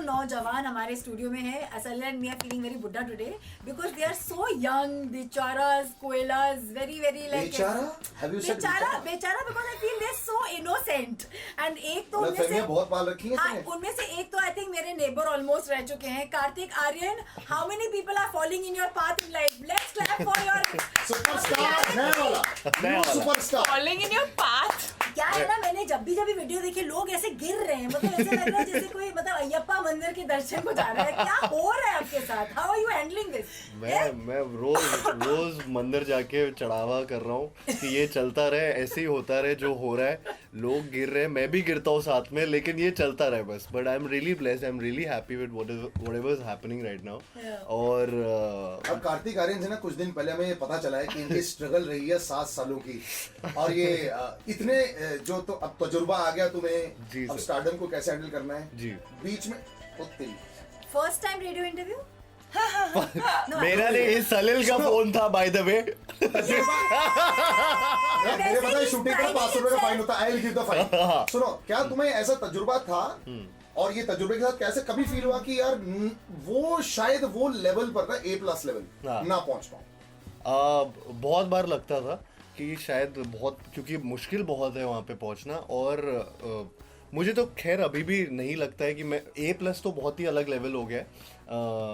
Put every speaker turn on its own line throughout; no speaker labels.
नौजवान हमारे स्टूडियो में है. Asalya and me are feeling very Buddha today because they are so young, becharas, koelas, very like.
बेचारा? Have you said
बेचारा because I feel they are so innocent. And एक तो उनमें से
बहुत पाल रखी है
हाँ, उनमें से एक तो I think मेरे neighbor almost रह चुके हैं. Karthik Aryan, how many people are falling in your path in life? Let's clap for your
superstar नया वाला superstar
Falling in your path.
क्या है ना, मैंने जब भी वीडियो देखी लोग ऐसे गिर रहे हैं, मतलब ऐसे लग रहा है जैसे कोई मतलब अयप्पा मंदिर के दर्शन को जा रहा है. क्या हो रहा है आपके साथ? How are you handling this?
मैं रोज मंदिर जाके चढ़ावा कर रहा हूँ कि ये चलता रहे, ऐसे ही होता रहे. जो हो रहा है, लोग गिर रहे हैं, मैं भी गिरता हूँ साथ में, लेकिन ये चलता रहे बस. But I am really blessed, I am really happy with whatever is happening right now. और
अब कार्तिक आर्यन से ना कुछ दिन पहले हमें ये पता चला है कि इनकी स्ट्रगल रही है 7 सालों की, और ये इतने जो तो अब तजुर्बा आ गया तुम्हें, अब स्टारडम को कैसे हैंडल करना है
जी.
बीच में
फर्स्ट टाइम रेडियो इंटरव्यू?
मेरा नहीं, इस सलील का फोन था बाय द वे.
मेरे पता है शूटिंग का 500 रुपए का फाइन होता है. I will give the fine. सुनो, क्या तुम्हें ऐसा तजुर्बा था और ये तजुर्बे के साथ कैसे कभी फील हुआ कि यार वो शायद वो लेवल पर ना A+ लेवल ना पहुंच पाऊं?
बहुत बार लगता था कि शायद बहुत, क्योंकि मुश्किल बहुत है वहाँ पे पहुँचना. और मुझे तो खैर अभी भी नहीं लगता है कि मैं A+ तो बहुत ही अलग लेवल हो गया है.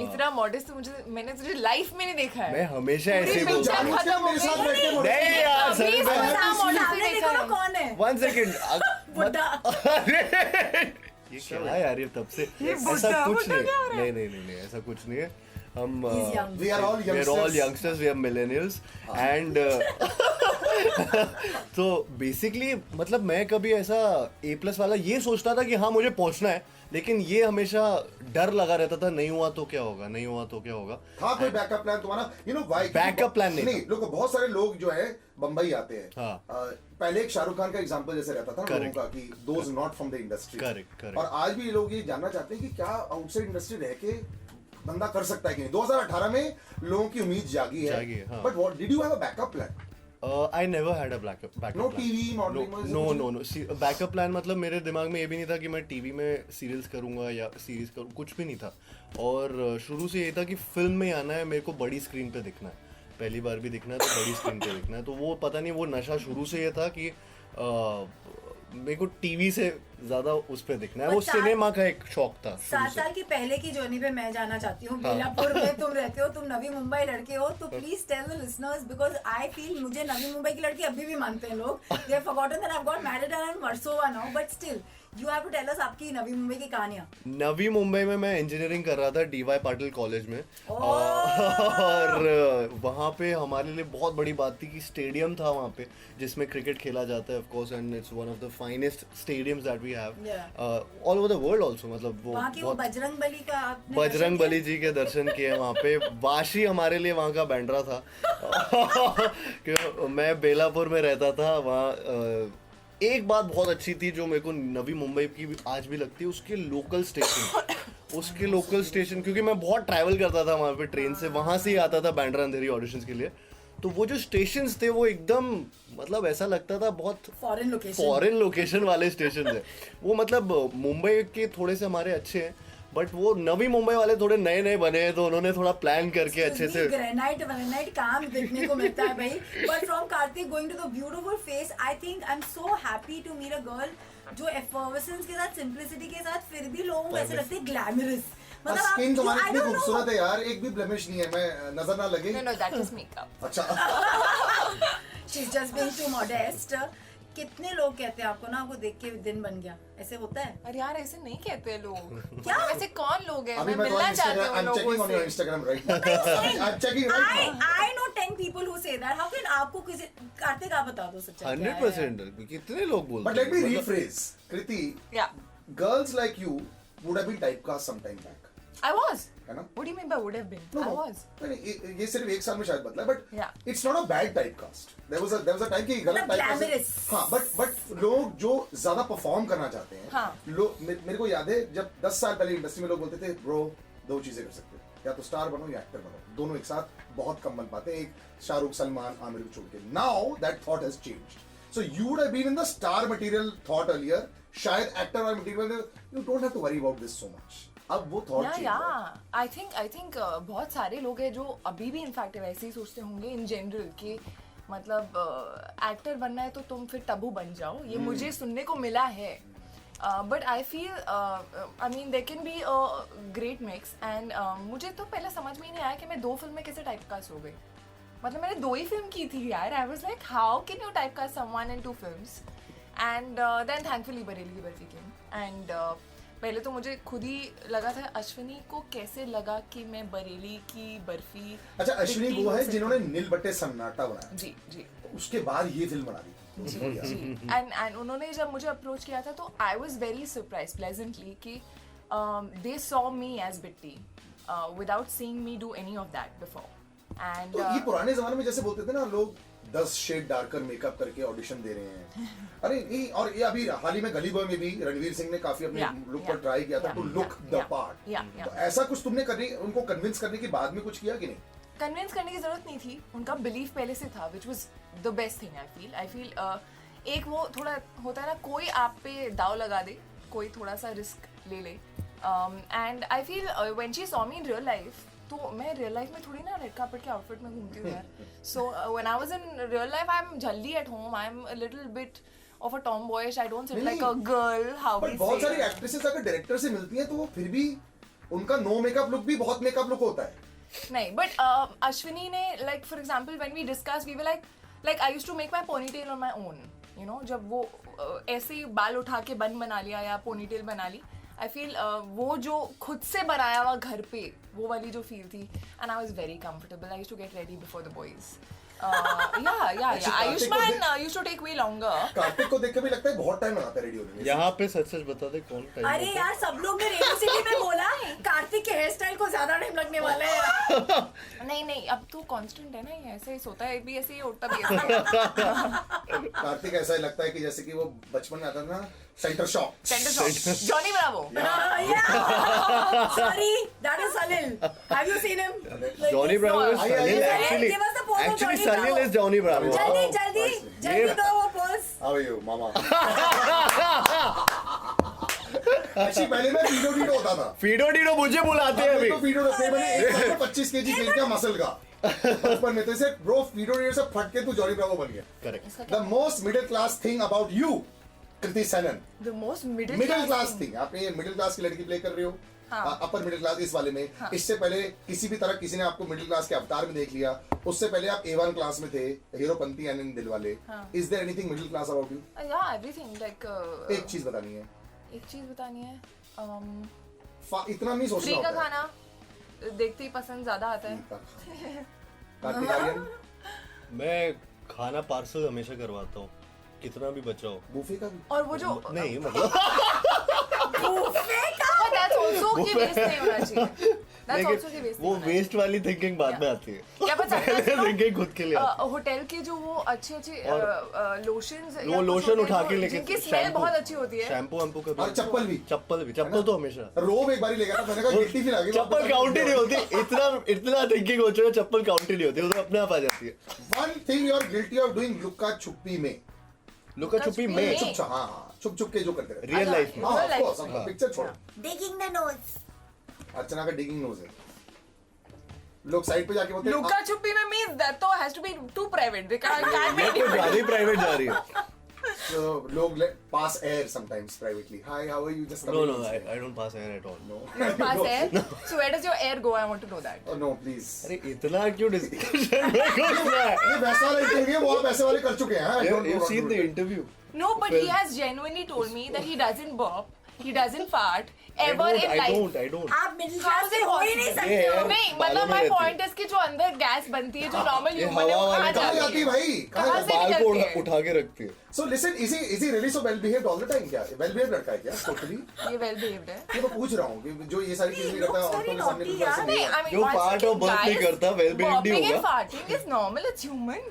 इतना मॉडेस्ट मैंने तुझे लाइफ में नहीं देखा है.
मैं हमेशा ऐसे ही बोलता हूँ.
मेरे साथ बैठ के
नहीं यार, सर
सामने देखो ना कौन है.
1 सेकंड.
बुड्ढा.
ये क्या है यार, ये तब से ऐसा कुछ नहीं, ऐसा कुछ नहीं है. हम
we are all
youngsters, we are millennials and तो बेसिकली मतलब मैं कभी ऐसा A+ वाला ये सोचता था कि हाँ मुझे पहुंचना है, लेकिन ये हमेशा डर लगा रहता था, नहीं हुआ तो क्या होगा.
था कोई बैकअप प्लान तुम्हारा? व्हाई
बैकअप प्लान नहीं.
लोग, बहुत सारे लोग जो है बंबई आते हैं.
हाँ.
पहले एक शाहरुख खान का एग्जांपल जैसे रहता था लोगों का कि those not from the industry.
Correct.
और आज भी लोग ये जानना चाहते हैं कि क्या आउटसाइड इंडस्ट्री रह के बंदा कर सकता है कि नहीं. 2018 में लोगों की उम्मीद जागी है. But what did you have a backup plan?
I never had a backup plan.
No TV modeling?
No. Backup plan मतलब मेरे दिमाग में ये भी नहीं था कि मैं टीवी में सीरियल्स करूंगा या सीरीज करूँ, कुछ भी नहीं था. और शुरू से ये था कि फिल्म में आना है, मेरे को बड़ी स्क्रीन पे दिखना है, पहली बार भी दिखना है तो बड़ी स्क्रीन पे दिखना है. तो वो पता नहीं, वो नशा शुरू से ये था कि मेरे को टीवी से ज्यादा उस पे दिखना है. वो सिनेमा का एक शौक था.
7 साल की पहले की जर्नी पे मैं जाना चाहती हूँ. बेलापुर में तुम रहते हो, तुम नवी मुंबई लड़के हो, तो please tell the listeners because I feel मुझे नवी मुंबई की लड़की अभी भी मानते हैं लोग. They have forgotten that I have got married and Versova now, but still you have to tell us आपकी नवी मुंबई की कहानियां.
नवी मुंबई में मैं इंजीनियरिंग कर रहा था DY पाटिल कॉलेज में. और वहाँ पे हमारे लिए बहुत बड़ी बात थी कि स्टेडियम था वहाँ पे जिसमें क्रिकेट खेला जाता है, of course, and it's one of the finest stadiums that we have all over the world also. मतलब वो बजरंग बली जी के दर्शन किए वहाँ पे. वाशी हमारे लिए वहाँ का बैंड्रा था. मैं बेलापुर में रहता था. वहाँ एक बात बहुत अच्छी थी जो मेरे को नवी मुंबई की आज भी लगती है, उसके लोकल स्टेशन, क्योंकि मैं बहुत ट्रैवल करता था वहाँ पे ट्रेन से, वहाँ से ही आता था बैंड्रा अंधेरी ऑडिशंस के लिए. तो वो जो स्टेशंस थे वो एकदम मतलब ऐसा लगता था बहुत फॉरेन लोकेशन वाले स्टेशन थे वो. मतलब मुंबई के थोड़े से हमारे अच्छे हैं, बट वो नवी मुंबई वाले थोड़े नए बने हैं, तो उन्होंने थोड़ा प्लान करके अच्छे से
ग्रेनाइट काम देखने को मिलता है भाई. But from Kartik going to the beautiful face, I think I am so happy to meet a girl जो एफर्वेसेंस के साथ, सिंपलिसिटी के साथ, फिर भी लोगों को ऐसे लगता है ग्लैमरस. मतलब
स्किन तुम्हारी इतनी खूबसूरत है यार, एक भी ब्लेमिश नहीं है, मैं नजर ना लगे.
No, that is makeup.
अच्छा.
She's just being too modest. कितने लोग कहते हैं आपको ना, आपको देख के दिन बन गया, ऐसे होता है?
अरे यार ऐसे नहीं कहते हैं लोग.
क्या
वैसे कौन लोग हैं?
मैं
मिलना चाहती हूँ लोगों से.
I'm checking on your Instagram right now. I'm checking right now.
I know 10 people who say that. How can आपको किसी, कार्तिक आप बता दो सच्चाई.
100% कितने लोग बोलते हैं.
But let me rephrase, Kriti.
Yeah.
Girls like you would have been typecast some time back.
I was.
है ना?
What do you mean by would have been?
No,
I was.
ये सिर्फ एक साल में शायद बदला, but
Yeah.
it's not a bad typecast. There was a time कि गलत
glamorous.
हाँ, but लोग जो ज्यादा परफॉर्म करना चाहते हैं,
हाँ.
लोग, मेरे को याद है जब 10 साल पहले इंडस्ट्री में लोग बोलते थे ब्रो 2 चीजें कर सकते हो, या तो स्टार बनो या एक्टर बनो, दोनों एक साथ बहुत कम बन पाते हैं, एक शाहरुख, सलमान, आमिर को छोड़ के. Now that thought has changed. So you would have been in the star material thought earlier. शायद एक्टर और material, you don't have to worry about this so much. अब वो थॉट चेंज
या
हुआ।
आई थिंक बहुत सारे लोग हैं जो अभी भी इनफैक्ट वैसे ही सोचते होंगे इन जनरल कि मतलब एक्टर बनना है तो तुम फिर तब्बू बन जाओ, ये मुझे सुनने को मिला है। But I feel I mean they can be a great mix and मुझे तो पहले समझ में ही नहीं आया कि मैं 2 फिल्म में कैसे टाइपकास्ट हो गई। मतलब मैंने 2 ही फिल्म की थी यार। I was like how can you typecast someone in 2 films and then thankfully Bareilly ki Barfi came and पहले तो मुझे खुद ही लगा था अश्विनी को कैसे लगा कि मैं बरेली की बर्फी।
अच्छा, अश्विनी
दिखती
वो है
हूँ
जिन्होंने नील बट्टे सन्नाटा बनाया,
जी जी
उसके बाद ये फिल्म बना दी।
जी एंड उन्होंने जब मुझे अप्रोच किया था तो I was very surprise pleasantly कि they saw me as Bitti without seeing me do any of that before and
तो ये पुराने जमाने में जैसे बोलते थे ना लोग 10 शेड डार्कर मेकअप करके ऑडिशन दे रहे हैं। अरे नहीं, और ये अभी हाल ही में गली बॉय में भी रणवीर सिंह ने काफी अपने लुक पर ट्राई किया था टू लुक द पार्ट। तो ऐसा कुछ तुमने करने, उनको कन्विंस करने के बाद में कुछ किया कि नहीं?
कन्विंस करने की जरूरत नहीं थी, उनका बिलीफ पहले से था which was the best thing. I feel एक वो थोड़ा होता है ना, कोई आप पे दाव लगा दे, कोई थोड़ा सा रिस्क ले ले and I feel when she saw me in real life, तो मैं रियल लाइफ में थोड़ी ना रेड कार्पेट के आउटफिट में घूमती हूँ यार। So when I was in real life I am जल्दी at home, I am a little bit of a tomboyish, I don't sit like a girl how we
but
say.
बहुत सारी actresses अगर director से मिलती हैं तो वो फिर भी उनका नो मेकअप लुक भी बहुत मेकअप लुक होता है।
नहीं बट अश्विनी ने like for example when we discuss we were like I used to make my ponytail on my own, you know, जब वो ऐसे ही बाल उठा के बन बना लिया या पोनीटेल बना ली, आई फील वो जो खुद से बनाया हुआ घर पे वो वाली जो फील थी and I was very comfortable. I used to get ready before the boys. या Ayushmann used to take way longer.
Kartik को देख के भी लगता है बहुत टाइम लगाता है रेडी होने में।
यहाँ पे सच सच बता दे कौन टाइम
अरे यार सब लोग ने रेडियो सिटी में बोला कार्तिक के हेयर स्टाइल को ज्यादा टाइम लगने वाला है।
नहीं अब तो कांस्टेंट है ना, ये ऐसे ही सोता है, भी ऐसे ही उठता भी ऐसे ही।
कार्तिक ऐसा ही लगता है कि जैसे कि वो बचपन में आता था ना, centre shop.
Centre shot Johnny Bravo.
Sorry, that is Salil. Have you seen him?
Johnny Bravo is
I, I,
Salil
I,
actually.
give us the pose of
Actually
Johnny
Salil
Bravo.
is Johnny Bravo.
जल्दी दो वो pose.
How are you, mama? Actually, पहले मैं FIDO Dido होता था।
FIDO Dido मुझे बुलाते हैं अभी।
तो फीडो रखते मैंने 125 केजी गेन किया मसल का बचपन में। तो इसे ब्रो फीडो डीडो से फट के तू जॉनी ब्रावो बन गया।
Correct.
The most middle class thing about you Kriti Sanon,
The most
middle
middle
class thing, आप ये मिडिल क्लास की लड़की प्ले कर रहे हो,
हाँ।
अपर मिडिल क्लास इस वाले में। इससे पहले किसी भी तरह किसी ने आपको मिडिल क्लास के अवतार में देख लिया, उससे पहले आप A1 क्लास में थे, Heropanti and Dilwale. Is there anything middle class about you?
Yeah, everything like
एक चीज बतानी है,
एक चीज बतानी है,
इतना नहीं सोचना
फ्री का
होता है।
खाना देखते ही पसंद ज्यादा आता है।
कार्तिक आर्यन
मैं खाना पार्सल हमेशा करवाता हूँ, कितना भी बचा हो।
बूफे का भी?
और वो जो
नहीं मतलब
that's also कि waste नहीं होना चाहिए। That's also कि waste
वो
नहीं होना
वेस्ट वाली थिंकिंग बाद में आती है।
क्या पता
थिंकिंग खुद के लिए आती है।
होटल के जो वो अच्छे लोशंस,
वो लोशन उठा के लेके
जिनकी स्मेल बहुत अच्छी होती है।
शैम्पू वैम्पू का
और चप्पल भी।
चप्पल तो हमेशा।
रोब एक बारी ले गया था, मैंने कहा गिट्टी फिर आ गई।
चप्पल काउंट ही नहीं होती, इतना थिंकिंग हो चुका है, चप्पल काउंट ही नहीं होती, वो तो अपने आप आ जाती है।
One thing you are guilty of doing Luka Chuppi में।
लुका छुपी में
छुप हाँ छुप छुप के जो करते रहते
रियल लाइफ में।
हाँ,
Real
of
life
course,
में।
पिक्चर छोड़।
Digging the nose.
अर्चना का डिगिंग नोज है, लोग साइड पे जाके बोलते हैं
लुका छुपी में means that तो has to be too private. They can't be
ये तो ज्यादा ही प्राइवेट जा रही है।
so, लोग pass air sometimes privately, hi how are you, just
No, I don't pass air at all.
No
pass air. So where does your air go? I want to know that.
No please.
अरे इतना क्यों discussion में घुसना है?
ये वैसा वाला interview है, वो आप ऐसे वाले कर चुके हैं।
You've seen the interview.
No, but he has genuinely told me that he doesn't burp, he doesn't fart ever in life.
I don't.
आप मिडिल
How
क्लास
is
से
it
हो ही नहीं
possible?
सकते
ये
हो।
है।
नहीं
बालों
मतलब
में
my
रहती
point is कि जो अंदर गैस बनती है जो नॉर्मल
ये
ह्यूमन है वो
हवा
कहाँ
वाली
कहाँ
जाती
जाती है
है?
भाई,
कहाँ
कहाँ
से
बाल को
निकलती है?
उठा के रखती है।
So listen, is he really so well behaved all the time? क्या वेल बिहेव्ड लड़का है क्या टोटली?
ये well behaved है।
ये मैं पूछ रहा हूँ कि जो ये सारी चीजें नहीं करता है
looks
औरतों
very
के सामने
naughty
बिल्कुल ऐसे
यार।
नहीं
नहीं,
है।
I mean,
जो
one
fart और
second,
burp नहीं
guys,
करता, well behaved he
burping and
होगा।
farting is normal, it's human.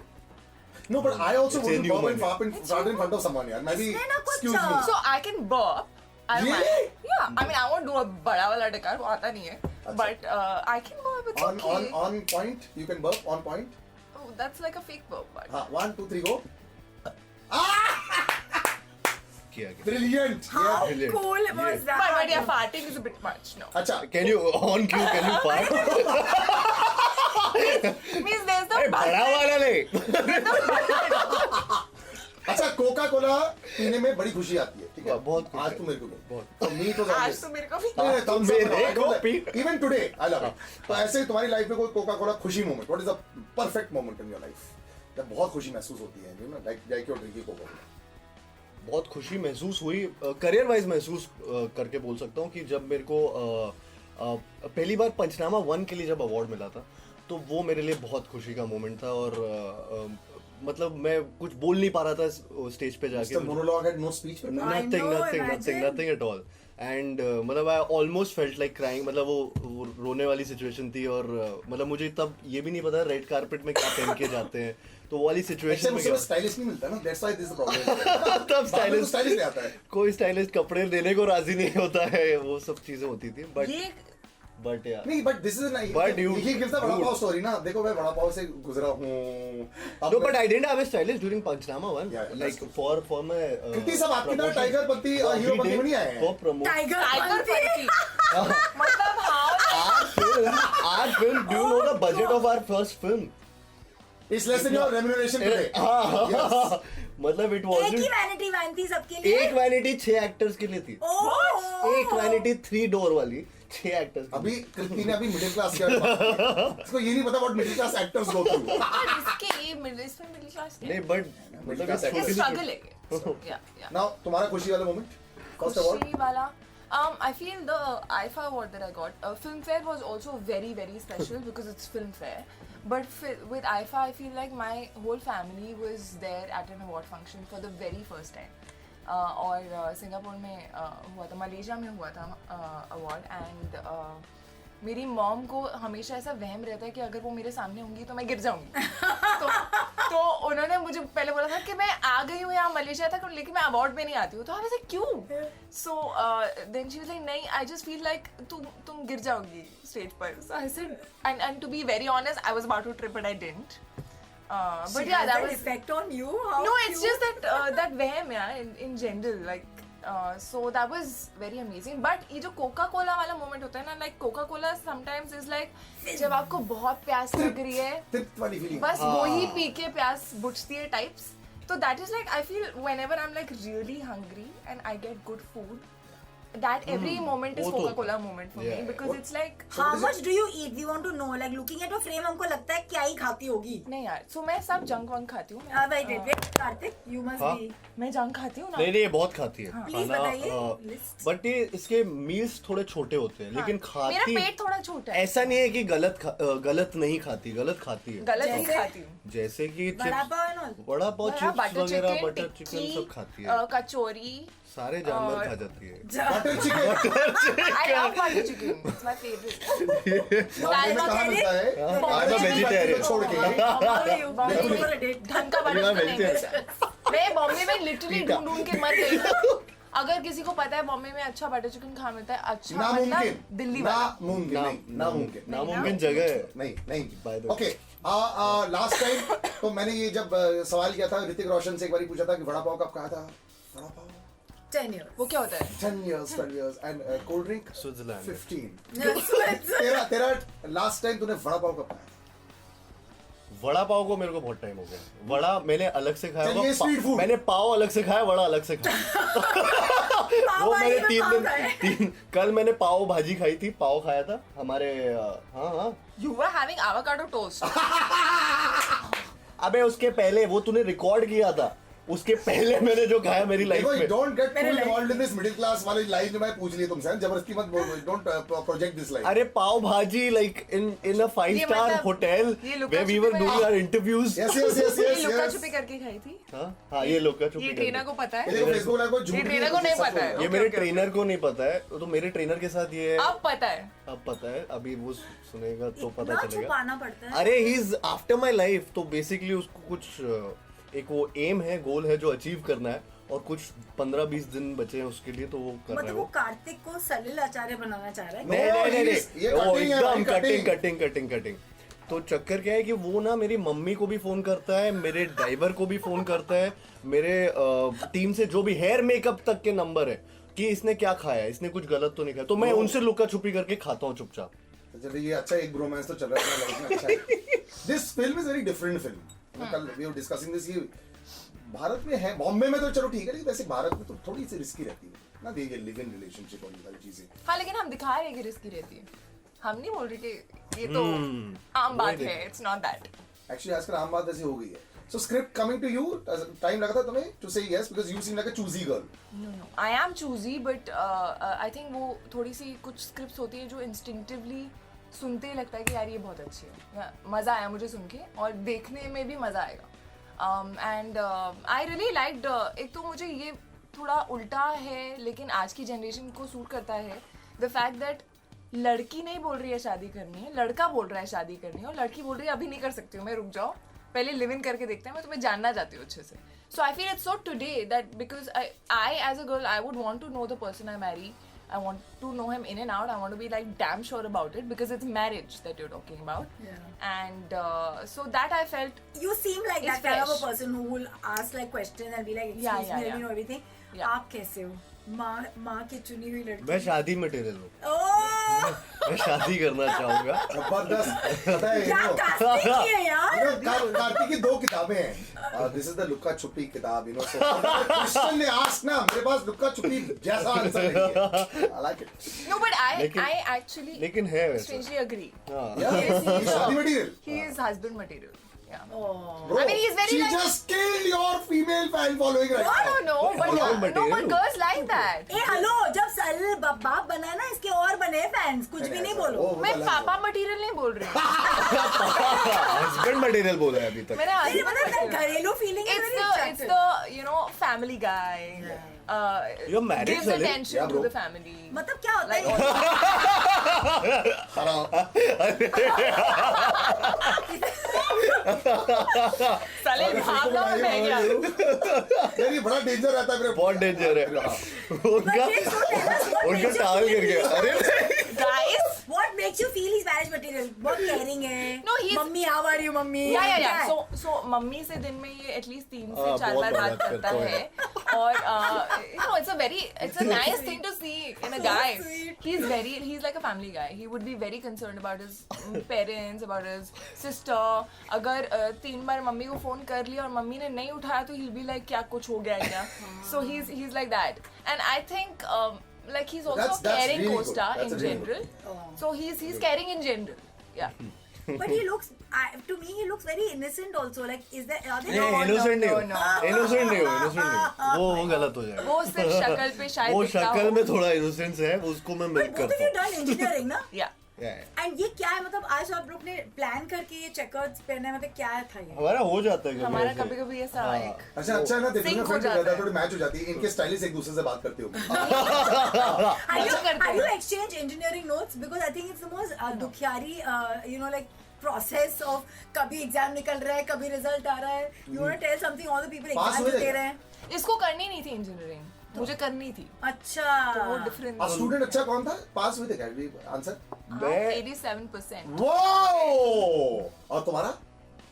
No, but I also
It's
want to burp
inhuman.
and fart in front of someone यार। मैं भी
इसमें ना कुछ
excuse me।
So I can burp. I don't
Really?
mind. Yeah, I mean I won't do a बड़ा वाला डकार, वो आता नहीं है। But I can burp, it's okay.
On point, you can burp on point.
Oh, that's like a fake burp, but.
हाँ, 1 2 3 go।
किया गया।
Brilliant.
How
Brilliant.
cool was
Yes.
that?
But yeah, farting is a bit much. No.
अच्छा
Can you on cue? Can you fart?
Means there's the
बड़ा वाला नहीं।
अच्छा, Coca Cola पीने में बड़ी खुशी आती है, ठीक है?
बहुत खुशी
आज तो मेरे को भी
बहुत।
तो मी तो
आज तो मेरे को भी
even today I love it. तो ऐसे ही तुम्हारी लाइफ में कोई कोका कोला खुशी moment, what is the perfect moment in your life जब बहुत खुशी महसूस होती है, you know, like your drinking Coca Cola?
बहुत खुशी महसूस हुई, करियर वाइज महसूस करके बोल सकता हूँ कि जब मेरे को पहली बार पंचनामा 1 के लिए जब अवार्ड मिला था, तो वो मेरे लिए बहुत खुशी का मोमेंट था। और मतलब मैं कुछ बोल नहीं पा रहा था स्टेज पे जाके।
Monologue had no speech.
Nothing at all. And मतलब I almost felt like crying. मतलब वो रोने वाली सिचुएशन थी। और मतलब मुझे तब ये भी नहीं पता रेड कारपेट में क्या पहन के जाते हैं, तो वो वाली सिचुएशन में
स्टाइलिश नहीं मिलता ना, that's why this is the problem.
तब
स्टाइलिश ले आता है,
कोई स्टाइलिश कपड़े देने को राजी नहीं होता है, वो सब चीजें होती थी। बट यार
नहीं, but this is
But you-
he gives the vada pav story ना। देखो मैं वड़ा पाव से गुजरा हूं।
No, but I didn't have a stylist during Panchnama 1.
Yeah,
like
that's
for my
कृति सब आपकी तरह टाइगर पंथी हीरो पंथी में नहीं आए हैं।
For promote
Tiger
Tiger
Panthi.
Panthi. मतलब how?
our film. Do you know the budget of our first film?
It's less than your remuneration today.
हाँ मतलब it
एक ही
wasn't
वैनिटी वैन थी सबके लिए।
एक वैनिटी 6 एक्टर्स के लिए थी।
ओह
एक वैनिटी 3 डोर वाली 6 एक्टर्स।
अभी कृति ने अभी मिडिल क्लास किया। इसको ये नहीं पता what middle class actors go through.
इसके ये इसमें मिडिल क्लास
नहीं बट मतलब
class
ये
actors.
छोटी सी
स्ट्रगल है। So, yeah.
नाउ तुम्हारा खुशी वाला moment, first award.
Kushi wala. I feel the IFA award that I got, Filmfare was also very, very special because it's Filmfare. But with IFA, I feel like my whole family was there at an award function for the very first time. और Singapore में हुआ था, Malaysia में हुआ था award. And मेरी mom को हमेशा ऐसा वहम रहता है कि अगर वो मेरे सामने होंगी तो मैं गिर जाऊंगी। तो उन्होंने मुझे पहले बोला था कि मैं आ गई हूँ यहाँ मलेशिया तक, लेकिन मैं अवार्ड में नहीं आती हूँ। तो आई वाज लाइक क्यों? So then she was like नहीं, आई जस्ट फील लाइक तुम गिर जाओगी स्टेज पर। So I said and to be very honest, I was about to trip but I didn't. But yeah, that was
effect on you. How
no, it's
cute.
just that vehem, yeah, in general, like so that was very amazing. But ये जो Coca Cola वाला moment होता है ना, like Coca Cola sometimes is like जब आपको बहुत प्यास लग रही है,
तृप्त वाली फीलिंग।
बस वही पी के प्यास बुझती है types. So that is like I feel whenever I'm like really hungry and I get good food, that every moment is
वो तो-
Coca-Cola moment for me
Yeah.
because it's like
How much do you eat? We want to know. Like looking at your frame, हमको लगता है क्या ही खाती होगी।
नहीं यार, so मैं सब junk वंक खाती हूँ।
Wait, कार्तिक, you must
हाँ?
be.
मैं junk खाती हूँ ना।
नहीं ये बहुत खाती है
Please बताइए, list.
बट ये इसके मील्स थोड़े छोटे होते हैं, लेकिन
मेरा
खाती
पेट थोड़ा छोटा है।
ऐसा नहीं है कि गलत नहीं खाती, गलत खाती है।
गलत नहीं
जैसे-
खाती हूँ।
जैसे कि
vada
chips,
pav and all.
Vada pav, chips
butter
वगैरह,
चिकन,
बटर चिकन
टिक्की,
सब खाती है।
कचौरी।
सारे जानवर खा जाती है।
Butter chicken
I love butter chicken. It's my favorite.
Bombay में कहाँ मिलता है?
I'm a vegetarian.
छोड़ के
How you?
बॉम्बे
Go
में
for a date.
ढंग का
You
butter
are
chicken नहीं
vegetarian.
मिलता। मैं बॉम्बे में लिटरली
पीटा।
ढूंढ के मर गई। अगर किसी को पता है बॉम्बे में अच्छा बटर चिकन कहाँ मिलता है, अच्छा
नामुमकिन,
मतलब दिल्ली वाला।
नामुमकिन नहीं, नामुमकिन।
नामुमकिन जगह है।
नहीं नहीं।
By the way.
Okay, last time तो मैंने ये जब सवाल किया था ऋतिक रोशन से, एक बार पूछा था कि वड़ा पाव कब खाया था? वड़ा पाव
10 years.
वो क्या होता है?
10 years, 12 years and cold drink
Switzerland.
15। तेरा लास्ट टाइम तूने वड़ा पाव कब खाया?
वड़ा पाव को मेरे को बहुत टाइम हो गया। वड़ा मैंने अलग से खाया
चलिए,
होगा,
street food।
मैंने पाव अलग से खाया, वड़ा अलग से खाया। वो मैंने 3 कल मैंने पाव भाजी खाई थी, पाव खाया था हमारे। हाँ
You were having avocado toast.
अबे उसके पहले वो तूने रिकॉर्ड किया था, उसके पहले मैंने जो खाया मेरी लाइफ में।
Don't get too involved in this middle class वाली लाइन जो मैं पूछ ली तुमसे, जबरदस्ती मत बोल, डोंट प्रोजेक्ट दिस लाइन।
अरे पाव भाजी लाइक इन अ 5-star
मतलब
होटल
ये लुका
where we were
छुपी
doing
में-
our interviews।
Yes yes yes
ये
यस
लुका
यस।
छुपी करके खाई थी।
हाँ ये लोग का
ये ट्रेनर को पता
ये
है।
देखो फेसबुक लाइव को झूठ
ये
नहीं
ट्रेनर को नहीं
सच बोल
पता है।
रहा हूँ।
ये
Okay,
मेरे
okay,
ट्रेनर को नहीं पता है, तो मेरे ट्रेनर के साथ ये
अब पता है।
अब पता है, अभी वो सुनेगा तो पता
इतना
चलेगा।
छुपाना पड़ता है।
अरे he is after my life, तो बेसिकली उसको कुछ एक वो एम है, गोल है जो अचीव करना है, और कुछ 15-20 दिन बचे हैं उसके लिए, तो वो कर रहा है
मतलब वो कार्तिक को सलिल आचार्य बनाना चाह रहा है।
No,
नहीं
ये
वो
cutting है,
एकदम
cutting।
कटिंग। तो चक्कर क्या है कि वो ना मेरी मम्मी को भी फोन करता है, मेरे ड्राइवर को भी फोन करता है, मेरे टीम से जो भी हेयर मेकअप तक के नंबर है कि इसने क्या खाया, इसने कुछ गलत तो नहीं खाया, तो मैं उनसे लुका छुपी करके खाता हूँ चुपचाप।
चलिए ये अच्छा एक ब्रोमांस तो चल रहा है अपना लाइफ में, अच्छा है। This film is very different film. कल वी वर डिस्कसिंग दिस, ये भारत में है, बॉम्बे में तो चलो ठीक है, लेकिन वैसे भारत में तो थोड़ी सी रिस्की रहती है ना, ये लिव इन रिलेशनशिप और ये सारी चीजें।
हाँ, लेकिन हम दिखा रहे हैं कि रिस्की रहती है, हम नहीं बोल रहे कि ये तो आम बात है, इट्स नॉट दैट।
एक्चुअली आजकल आम बात ऐसी हो गई है। So script coming to you, time लगा था तुम्हें to say yes because you seem like a choosy girl?
No, I am choosy, but I think वो थोड़ी सी कुछ स्क्रिप्ट्स होती है जो इंस्टिंक्टिवली सुनते ही लगता है कि यार ये बहुत अच्छी है, या मज़ा आया मुझे सुन के और देखने में भी मज़ा आएगा। एंड आई रियली लाइक्ड, एक तो मुझे ये थोड़ा उल्टा है लेकिन आज की जनरेशन को सूट करता है, द फैक्ट दैट लड़की नहीं बोल रही है शादी करनी है, लड़का बोल रहा है शादी करनी है, और लड़की बोल रही है अभी नहीं कर सकती हूँ मैं, रुक जाओ पहले लिव इन करके देखते हैं, मैं तुम्हें जानना चाहती हूँ अच्छे से। So I feel it's so today that because I as a girl I would want to know the person I marry, I want to know him in and out. I want to be like damn sure about it because it's marriage that you're talking about.
Yeah.
And so that I felt.
You seem like
It's
that kind of a
fresh.
person who will ask like questions and be like, excuse
Yeah,
me, let
yeah.
me know everything.
Yeah.
आप कैसे हो? माँ की चुनी हुई लड़की।
मैं शादी मटेरियल हूँ,
ओह,
मैं शादी करना चाहूंगा।
जबरदस्त, पता है
क्या casting की है यार?
कार्तिक की 2 किताबें हैं। दिस इज द लुक्का छुपी किताब, यू नो। सो क्वेश्चन ने आस्क ना, मेरे पास लुक्का छुपी जैसा आंसर नहीं है। I like it.
No, but
लेकिन-
I actually
लेकिन है वैसे।
strangely agree.
हाँ।
Yeah, शादी material.
He is husband material. Yeah.
Oh.
Bro,
I mean, he's very
she
nice.
just killed your female fan following right now.
No, but
Husband
no,
material.
but girls like that.
A hello, जब सल बाप बना है ना, इसके और बने fans, कुछ भी नहीं बोलो।
वो
मैं
अलग
पापा मटेरियल नहीं बोल रही हूँ।
हस्बैंड मटेरियल बोला है अभी तक।
मैंने
नहीं,
husband
मतलब
material.
घरेलू फीलिंग है,
It's
very
the
attractive.
you know family guy.
You're married,
gives
Salil?
attention
Yeah,
to
bro.
the family.
मतलब क्या होता
Like
हराम।
साले भागना और बह गया।
यार ये बड़ा डेंजर रहता है मेरे।
बहुत डेंजर है उनका, उनका टाल गिर गया। अरे
Guys.
What makes you feel he's marriage material? बहुत caring है।
No, he's-
mummy how are you mummy?
Yeah.
क्या है?
So मम्मी से दिन में ये एटलीस्ट 3 से
हाँ,
4
बहुत
बार बात
बात
करता
करता
है और you know it's a nice thing to see in a guy.
sweet.
He's like a family guy. He would be very concerned about his parents, about his sister. अगर 3 बार मम्मी को फोन कर लिया और मम्मी ने नहीं उठाया तो he'll be like क्या कुछ हो गया क्या? So he's like that, and I think like he's also
That's
a caring
really good.
co-star
That's
in
really
general.
Oh.
So he's caring in general. Yeah.
But he looks, to me he looks very innocent also. Like is there are there?
No,
innocent नहीं हो,
no.
Innocent नहीं हो, innocent नहीं हो, वो गलत हो जाएगा।
वो सिर्फ शक्ल पे शायद
वो
दिखता
शक्ल
हो।
में थोड़ा इनोसेंस है, उसको मैं मिल्क
But both of
करता
you
हूँ।
done engineering ना?
Yeah.
And ये क्या है, मतलब आज आप लोग ने प्लान करके ये चेकर्स पहने, मतलब क्या था ये?
हमारा हो जाता है
हमारा
ऐसे।
कभी कभी ऐसा
हाँ।
एक
अच्छा है ना, देखने में
Sync हो
फ्रेंड
जाता
रहता है,
है।
थोड़ी मैच हो जाती है। इनके स्टाइलिस्ट एक दूसरे से बात करते हो।
Have you exchanged engineering notes? Because I think it's the most दुखियारी you know like process of कभी एग्जाम निकल रहा है, कभी रिजल्ट आ रहा है, you want to tell something all the people
Pass
exam
हुए
दे
थे?
रहे हैं।
इसको करनी नहीं थी इंजीनियरिंग, मुझे करनी थी
अच्छा,
तो वो डिफरेंट
और स्टूडेंट अच्छा कौन था? पास हुए थे क्या? आंसर?
मैं
87%।
वो और तुम्हारा?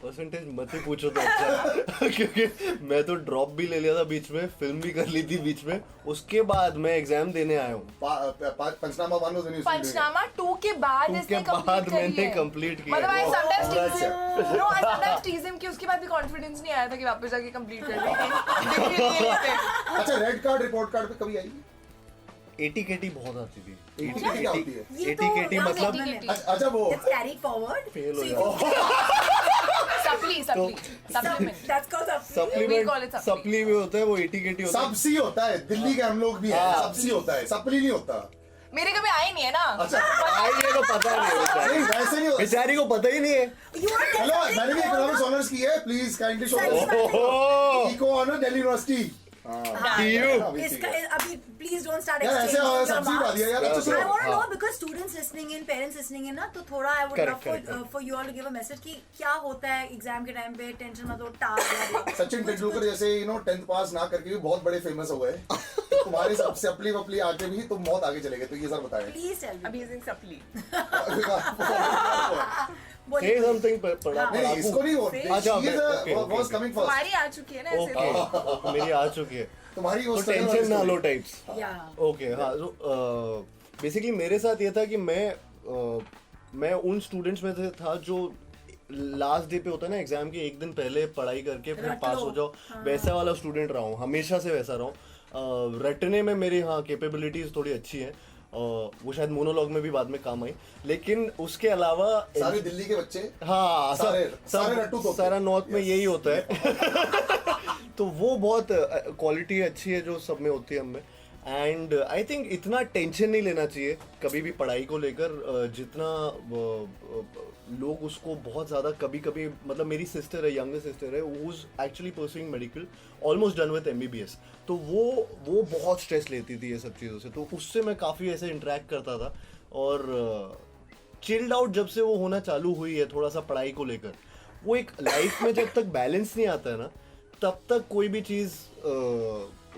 परसेंटेज मत ही पूछो तो अच्छा क्योंकि मैं तो ड्रॉप भी ले लिया था बीच में, फिल्म भी कर ली थी बीच में, उसके बाद मैं एग्जाम देने आया हूँ।
पंचनामा 1 was when you
पंचनामा 2 के बाद
2
इसने
के बाद
कंप्लीट
मैंने
करी है।
complete किया।
मतलब I sometimes
Congrats
tease him, no I sometimes tease him कि उसके बाद भी कॉन्फिडेंस नहीं आया था कि वापस जाके कंप्लीट कर लेंगे। डिग्री ले लेते।
अच्छा, रेड कार्ड रिपोर्ट कार्ड पे कभी आई?
एटीकेटी बहुत आती थी।
ATKT क्या होती है?
ये तो
ATKT
young
मतलब
gentleman है।
अच्छा वो
It's carried forward.
फेल हो
So
जाता
supply supplement.
That's called a
We call it
supplement,
supply.
Supply में होता है वो, एटीकेटी होता है।
सबसी होता है, दिल्ली के हम लोग भी हैं, सबसी होता है, सप्ली नहीं होता।
मेरे कभी आए नहीं है ना।
अच्छा,
आइए तो पता नहीं है बेचारी।
नहीं वैसे नहीं होता।
बेचारी को पता ही नहीं है।
You want to tell
hello,
something
मैंने भी
called
इकोनॉमिक्स ऑनर्स की है, please kindly show
oh,
eco honour Delhi university.
इसका अभी प्लीज डोंट स्टार्ट
यार ऐसे सब्जी बता दिया यार। अच्छा
I
सुनो,
want to know because students listening in, parents listening in ना, तो थोड़ा I would love
Correct.
for you all to give a message कि क्या होता है एग्जाम के टाइम पे, टेंशन मत लो, टाल
सचिन तेंदुलकर जैसे 10th पास ना करके भी बहुत बड़े फेमस हो गए, तुम्हारे सब सप्ली वप्ली आके भी तुम बहुत आगे चले गए, तो ये सर बताएं।
प्लीज टेल
अभी यूजिंग सप्ली।
Say something पढ़ा
नहीं
पढ़ाकू।
इसको नहीं
अच्छा, okay, okay,
was
okay.
coming first.
तुम्हारी आ चुकी है ना ऐसे तो।
ओके मेरी आ चुकी है
तुम्हारी
तो
वो struggle
टेंशन
वाली
ना
story.
लो टाइप्स
Yeah.
ओके हाँ तो बेसिकली मेरे साथ ये था कि मैं उन स्टूडेंट्स में से था जो लास्ट डे पे होता है ना एग्जाम के एक दिन पहले पढ़ाई करके फिर
रट
पास
लो।
हो जाओ वैसा वाला स्टूडेंट रहा हूँ हमेशा से वैसा रहा हूँ रटने में मेरी हाँ कैपेबिलिटीज थोड़ी अच्छी है वो शायद मोनोलॉग में भी बाद में काम आई लेकिन उसके अलावा
सारे दिल्ली के बच्चे
हाँ
सारे रट्टू तो
सारा नॉर्थ में यही होता है तो वो बहुत क्वालिटी अच्छी है जो सब में होती है हमें एंड आई थिंक इतना टेंशन नहीं लेना चाहिए कभी भी पढ़ाई को लेकर जितना लोग उसको बहुत ज़्यादा कभी कभी मतलब मेरी सिस्टर है यंगर सिस्टर है who is actually pursuing medical almost done with MBBS तो वो बहुत स्ट्रेस लेती थी ये सब चीज़ों से तो उससे मैं काफ़ी ऐसे इंटरेक्ट करता था और चिल्ड आउट जब से वो होना चालू हुई है थोड़ा सा पढ़ाई को लेकर वो एक लाइफ में जब तक बैलेंस नहीं आता है ना तब तक कोई भी चीज़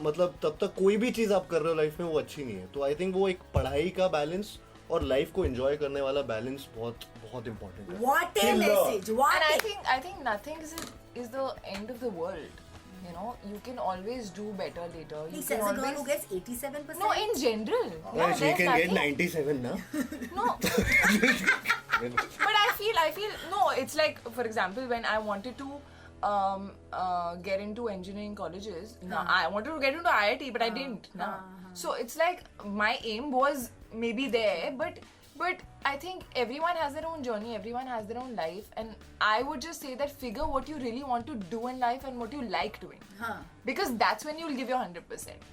मतलब तब तक कोई भी चीज़ आप कर रहे हो लाइफ में वो अच्छी नहीं है तो आई थिंक वो एक पढ़ाई का बैलेंस और लाइफ को एंजॉय करने वाला बैलेंस बहुत बहुत इंपॉर्टेंट है
What a
Killer.
message! What
And
a
I think nothing is the end of the world. You know, you can always do better later.
He
You
says
can
a girl
always
who gets 87%.
no in general. Yeah,
she
there's
can get
nothing.
97 ना
No. But I feel no. It's like for example when I wanted to get into engineering colleges. No, I wanted to get into IIT, but I didn't. No. So it's like my aim was maybe there, but I think everyone has their own journey, everyone has their own life, and I would just say that figure what you really want to do in life and what you like doing. Because that's when you'll give your 100%.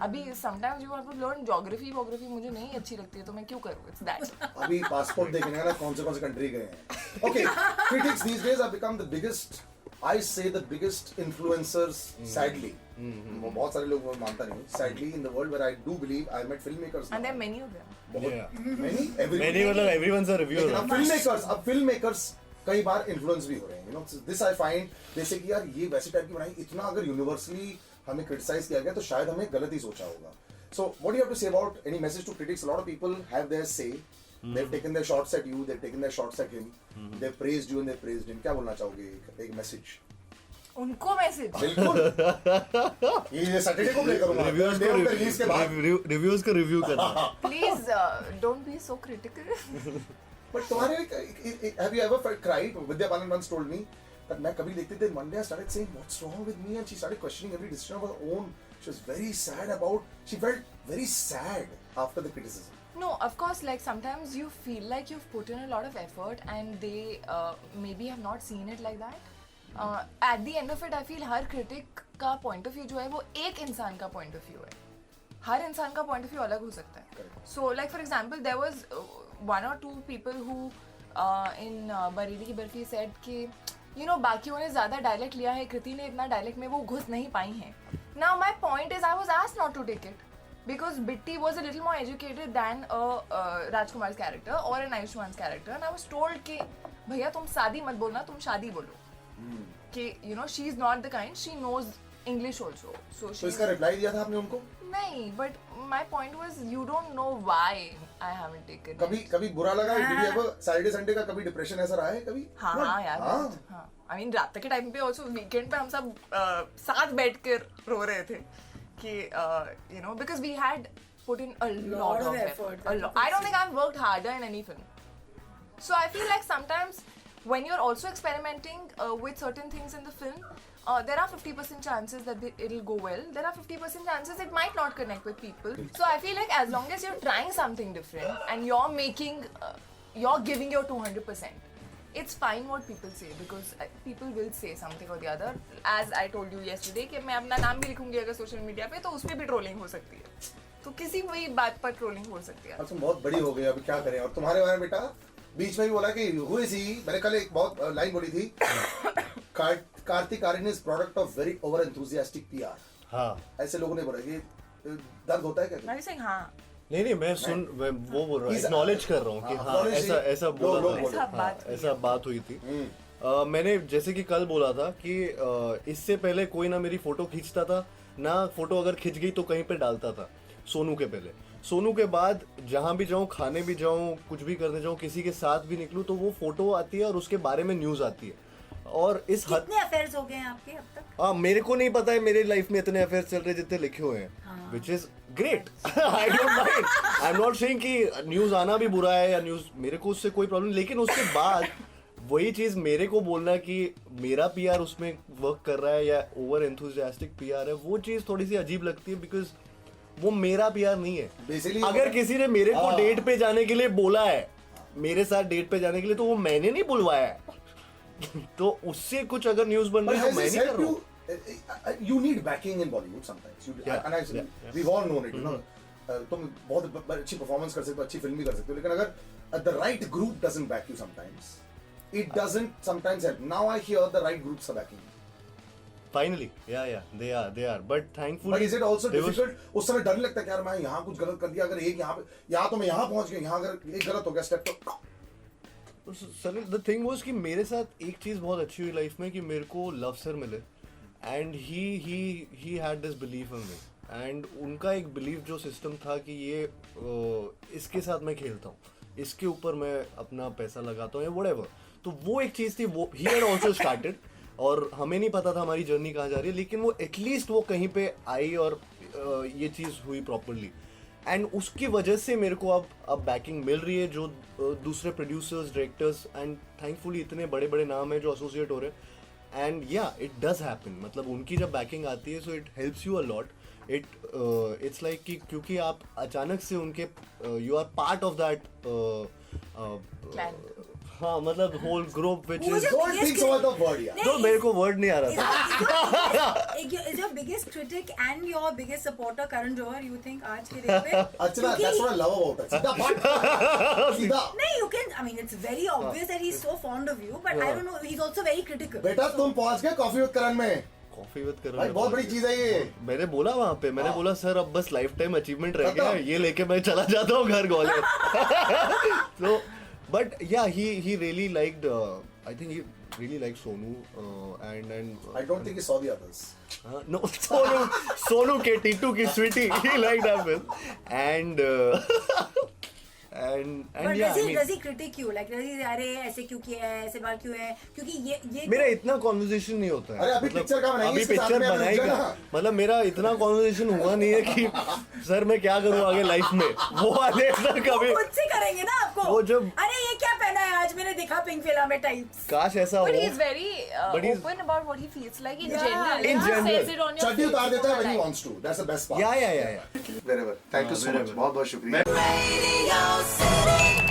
अभी sometimes you want to learn geography मुझे नहीं अच्छी लगती है तो मैं क्यों करूँ? It's that.
अभी पासपोर्ट देखने का ना कौन से कंट्री गए हैं okay critics these days have become the biggest I say the biggest influencers sadly वो बहुत सारे लोग वो मानता नहीं sadly in the world where I do believe I met filmmakers
And there are many of them.
many
मैंने मतलब everyone's a reviewer
लेकिन अब filmmakers कई बार इन्फ्लुएंस भी हो रहे हैं you know this I find जैसे कि यार ये वैसे टाइप की बनाई इतना अगर यूनिवर्सली हमें क्रिटिसाइज किया गया तो शायद हमें गलत ही सोचा होगा so what do you have to say about any message to critics a lot of people have their say they've taken their shots at you they've taken their shots at him they've praised you and they've praised him क्या बोलना चाहोगे एक message
उनको message
बिल्कुल ये Saturday को play करूंगा
reviews
Day of the release के बाद
रिव्यूज को रिव्यू करना
please don't be so critical
But तुम्हारे have you ever felt cried? Vidya Balan once told me that मैं कभी देखते थे Monday I started saying what's wrong with me and she started questioning every decision of her own. She was very sad about. She felt very sad after the criticism.
No, of course, like sometimes you feel like you've put in a lot of effort and they maybe have not seen it like that. At the end of it, I feel her critic का point of view जो है वो एक इंसान का point of view है. हर इंसान का point of view अलग हो सकता है.
Correct.
So, like for example, there was one or two people who in Bareilly ki barfi said कि you know बाकियों ने ज़्यादा dialect लिया है, कृति ने इतना dialect में वो घुस नहीं पाई हैं. Now my point is I was asked not to take it. Because Bitti was a little more educated than a Rajkumar's character or an Ayushman's character, and I was told कि भैया तुम शादी मत बोलना तुम शादी बोलो कि you know she is not the kind, she knows English also, so
तो
she
इसका रिप्लाई दिया था आपने उनको
नहीं, but my point was you don't know why I haven't taken
कभी
it.
कभी बुरा लगा Did you ever Saturday Sunday का कभी डिप्रेशन ऐसा रहा है कभी
हाँ हाँ यार हाँ I mean रात के टाइम पे also weekend पे हम सब साथ बैठ कर रो रहे थे कि you know because we had put in a lot of effort. A lot. I don't think I've worked harder in any film. So I feel like sometimes when you're also experimenting with certain things in the film, there are 50% chances that it'll go well. There are 50% chances it might not connect with people. So I feel like as long as you're trying something different and you're making, you're giving your 200%. It's fine what people say because people will say something or the other. As I told you yesterday कि मैं अपना नाम भी लिखूंगी अगर social media पे तो उस पे भी ट्रोलिंग हो सकती है. तो किसी भी बात पर ट्रोलिंग हो सकती है.
अब तुम बहुत बड़ी हो गई अभी क्या करें और तुम्हारे बारे में बेटा बीच में भी बोला कि हुई सी मैंने कल एक बहुत लाइन बोली थी Kartik Aaryan is product of very over enthusiastic PR
हाँ
ऐसे लोगों ने बोला कि दर्द होता है क्या
मैं भी saying हाँ.
नहीं मैं वो बोल रहा हूँ एक्नॉलेज कर रहा हूँ कि हाँ ऐसा बोला था ऐसा बात हुई थी मैंने जैसे कि कल बोला था कि इससे पहले कोई ना मेरी फोटो खींचता था ना फोटो अगर खिंच गई तो कहीं पे डालता था सोनू के पहले सोनू के बाद जहां भी जाऊं, खाने भी जाऊं, कुछ भी करने जाऊं, किसी के साथ भी निकलूं, तो वो फोटो आती है और उसके बारे में न्यूज आती है। और इस हद
कितने अफेयर्स हो गए हैं आपके अब तक?
मेरे को नहीं पता है मेरे लाइफ में इतने अफेयर्स चल रहे जितने लिखे हुए हैं, which is great. I don't mind, I am not saying कि न्यूज आना भी बुरा है या न्यूज, मेरे को उससे कोई प्रॉब्लम, लेकिन उसके बाद वही चीज मेरे को बोलना कि मेरा पीआर उसमें वर्क कर रहा है या ओवर एंथुसियास्टिक पीआर है, वो चीज थोड़ी सी अजीब लगती है, बिकॉज वो मेरा पीआर नहीं है।
Basically,
अगर किसी ने मेरे को डेट पे जाने के लिए बोला है, मेरे साथ डेट पे जाने के लिए, तो वो मैंने नहीं बुलवाया है। तो उससे कुछ अगर न्यूज बन रही है तो मैं नहीं कर रहा हूँ।
You need backing in Bollywood sometimes. We've all known it, you know. तुम बहुत अच्छी परफॉर्मेंस कर सकते हो, अच्छी फिल्म भी कर सकते हो, लेकिन अगर the right group doesn't back you sometimes, it doesn't sometimes help. Now I hear the right groups are backing you.
Finally, yeah, they are. But thankfully,
But is it also
there was-
difficult? उस समय डर नहीं लगता कि यार मैं यहाँ कुछ गलत कर दिया, अगर एक यहाँ तो मैं यहाँ पहुंच गया, यहाँ अगर एक गलत हो गया स्टेप तो
सर द थिंग वाज कि मेरे साथ एक चीज बहुत अच्छी हुई लाइफ में कि मेरे को लव सर मिले, and he had this belief in me, and उनका एक बिलीफ जो सिस्टम था कि ये इसके साथ मैं खेलता हूँ, इसके ऊपर मैं अपना पैसा लगाता हूँ या व्हाटएवर, तो वो एक चीज थी, वो ही हैड आल्सो स्टार्टेड, और हमें नहीं पता था हमारी जर्नी कहाँ जा रही है, लेकिन वो एटलीस्ट वो कहीं पे आई और ये चीज हुई प्रॉपरली, एंड उसकी वजह से मेरे को अब बैकिंग मिल रही है, जो दूसरे प्रोड्यूसर्स, डायरेक्टर्स, एंड थैंकफुली इतने बड़े बड़े नाम हैं जो एसोसिएट हो रहे हैं, एंड या इट डज हैपन, मतलब उनकी जब बैकिंग आती है, so it helps you a lot. It's like कि क्योंकि आप अचानक से उनके you are part of that
Clan.
हाँ, मतलब होल ग्रुप विच
वो
इज,
जो-
don't think so much of word यार.
तो मेरे को वर्ड नहीं आ रहा था।
Is your biggest critic and your biggest supporter Karan Johar, you think आज के डेट पे?
Archana,
क्योंकि-
that's what I love about it. सीधा बात, सीधा.
नहीं, you can, I mean, it's very obvious that he's so fond of you, but I don't know, he's also very critical.
बेटा तुम पहुंच गए कॉफी विद करण में.
कॉफी विद करण
भाई बहुत बड़ी चीज है ये.
मैंने बोला वहाँ पे, मैंने
हाँ।
बोला सर अब बस लाइफ टाइम अचीवमेंट रह गया
खत्म।
है, ये लेके मैं चला जाता हूँ घर ग्वालियर। तो but yeah he really liked, I think he really like Sonu, and
I don't think he saw the others.
No Sonu ke Titu ki Sweety, he liked that with, and
But
yeah
does he critic you? Like, does he say, अरे ऐसे क्यों किया है, ऐसे बात क्यों है? क्योंकि ये
मेरा इतना कॉन्वर्सेशन नहीं होता है।
अरे अभी picture कहाँ बनाएंगे
अभी
इसके साथ
पिक्चर
में, अभी
बनाएगा,
रुक जाना।
मतलब मेरा इतना कॉन्वर्सेशन हुआ नहीं है कि सर मैं क्या करूँ आगे लाइफ में, वो वाले तक
वो
अभी,
खुद से करेंगे ना आपको।
वो जब-
अरे ये क्या पहना है आज, मैंने देखा पिंक फिल्म टाइप्स।
काश ऐसा हो।
But he's very
But he's-
open about what he feels like in
Yeah,
general.
in
He
general.
says it on your
चड्डी
face
उतार देता है
all the
when he
time.
wants to. That's the best part.
या
Wherever. Thank you so much.
wherever.
बहुत बहुत शुक्रिया.
Radio City.